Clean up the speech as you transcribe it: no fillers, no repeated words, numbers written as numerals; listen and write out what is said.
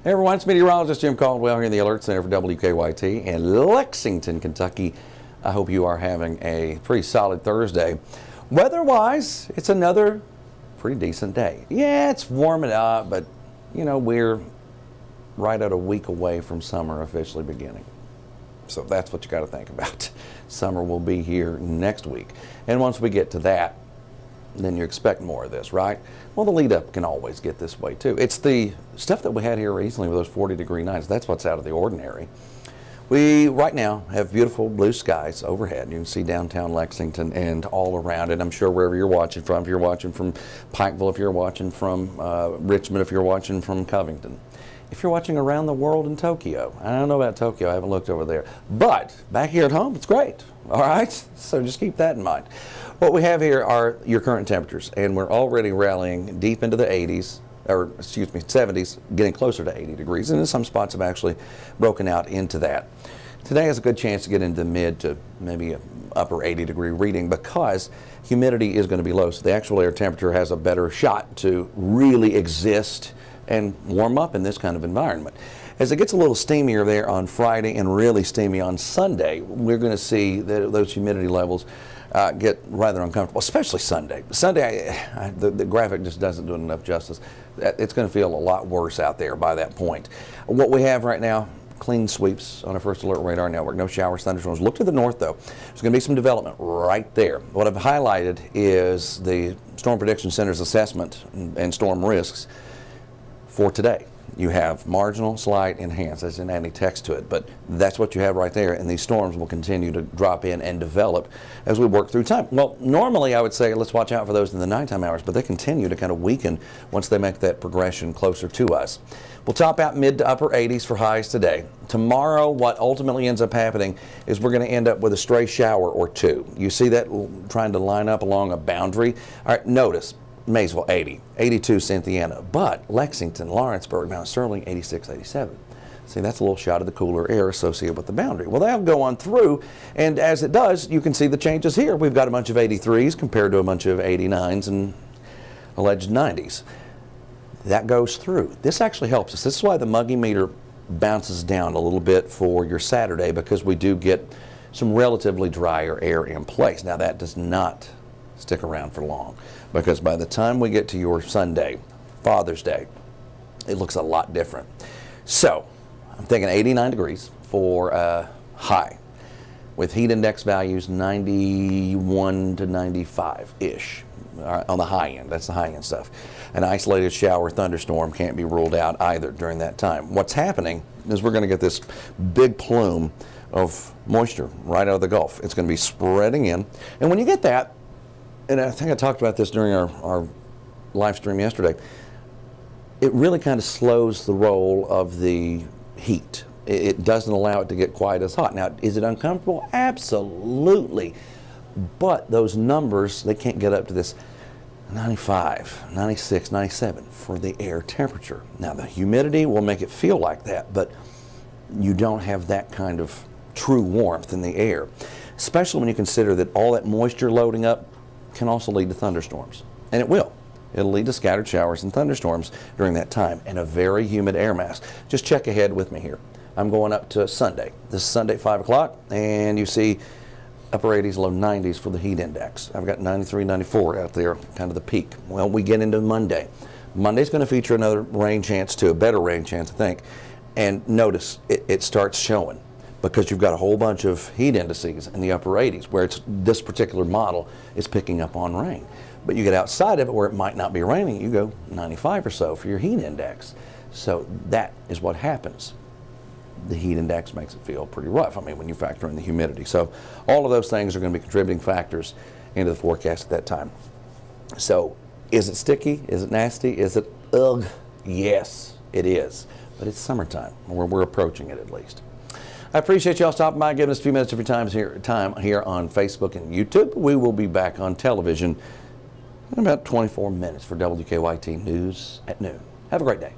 Hey everyone, it's Meteorologist Jim Caldwell here in the Alert Center for WKYT in Lexington, Kentucky. I hope you are having a pretty solid Thursday. Weather-wise, it's another pretty decent day. Yeah, it's warming up, but you know, we're right at a week away from summer officially beginning. So that's what you got to think about. Summer will be here next week. And once we get to that, then you expect more of this, right? Well, the lead up can always get this way too. It's the stuff that we had here recently with those 40-degree nights. That's what's out of the ordinary. We right now have beautiful blue skies overhead. You can see downtown Lexington and all around it. I'm sure wherever you're watching from, if you're watching from Pikeville, if you're watching from Richmond, if you're watching from Covington, if you're watching around the world in Tokyo. I don't know about Tokyo, I haven't looked over there. But back here at home, it's great, all right? So just keep that in mind. What we have here are your current temperatures, and we're already rallying deep into the 80s, or excuse me, 70s, getting closer to 80 degrees, and in some spots have actually broken out into that. Today has a good chance to get into mid to maybe an upper 80-degree reading because humidity is going to be low, so the actual air temperature has a better shot to really exist and warm up in this kind of environment. As it gets a little steamier there on Friday and really steamy on Sunday, we're going to see that those humidity levels get rather uncomfortable, especially Sunday. Sunday, the graphic just doesn't do enough justice. It's going to feel a lot worse out there by that point. What we have right now, clean sweeps on our first alert radar network. No showers, thunderstorms. Look to the north, though. There's going to be some development right there. What I've highlighted is the Storm Prediction Center's assessment and storm risks for today. You have marginal, slight, enhanced. There's not any text to it, but that's what you have right there, and these storms will continue to drop in and develop as we work through time. Well, normally I would say let's watch out for those in the nighttime hours, but they continue to kind of weaken once they make that progression closer to us. We'll top out mid to upper 80s for highs today. Tomorrow, what ultimately ends up happening is we're going to end up with a stray shower or two. You see that trying to line up along a boundary? All right, notice. Maysville 80, 82 Cynthiana, but Lexington, Lawrenceburg, Mount Sterling 86, 87. See, that's a little shot of the cooler air associated with the boundary. Well, that'll go on through, and as it does, you can see the changes here. We've got a bunch of 83s compared to a bunch of 89s and alleged 90s. That goes through. This actually helps us. This is why the muggy meter bounces down a little bit for your Saturday, because we do get some relatively drier air in place. Now, that does not stick around for long, because by the time we get to your Sunday, Father's Day, it looks a lot different. So I'm thinking 89 degrees for high, with heat index values 91 to 95-ish on the high end. That's the high end stuff. An isolated shower thunderstorm can't be ruled out either during that time. What's happening is we're going to get this big plume of moisture right out of the Gulf. It's going to be spreading in, and when you get that, and I think I talked about this during our live stream yesterday, it really kind of slows the roll of the heat. It doesn't allow it to get quite as hot. Now, is it uncomfortable? Absolutely. But those numbers, they can't get up to this 95, 96, 97 for the air temperature. Now, the humidity will make it feel like that, but you don't have that kind of true warmth in the air, especially when you consider that all that moisture loading up can also lead to thunderstorms, and it will. It'll lead to scattered showers and thunderstorms during that time, and a very humid air mass. Just check ahead with me here. I'm going up to Sunday. This is Sunday, 5 o'clock, and you see upper 80s, low 90s for the heat index. I've got 93, 94 out there, kind of the peak. Well, we get into Monday. Monday's going to feature another rain chance too, a better rain chance, I think. And notice it starts showing, because you've got a whole bunch of heat indices in the upper 80s, where this particular model is picking up on rain. But you get outside of it where it might not be raining, you go 95 or so for your heat index. So that is what happens. The heat index makes it feel pretty rough, I mean, when you factor in the humidity. So all of those things are going to be contributing factors into the forecast at that time. So is it sticky? Is it nasty? Is it ugh? Yes, it is. But it's summertime, or we're approaching it at least. I appreciate y'all stopping by, giving us a few minutes of your time here on Facebook and YouTube. We will be back on television in about 24 minutes for WKYT News at noon. Have a great day.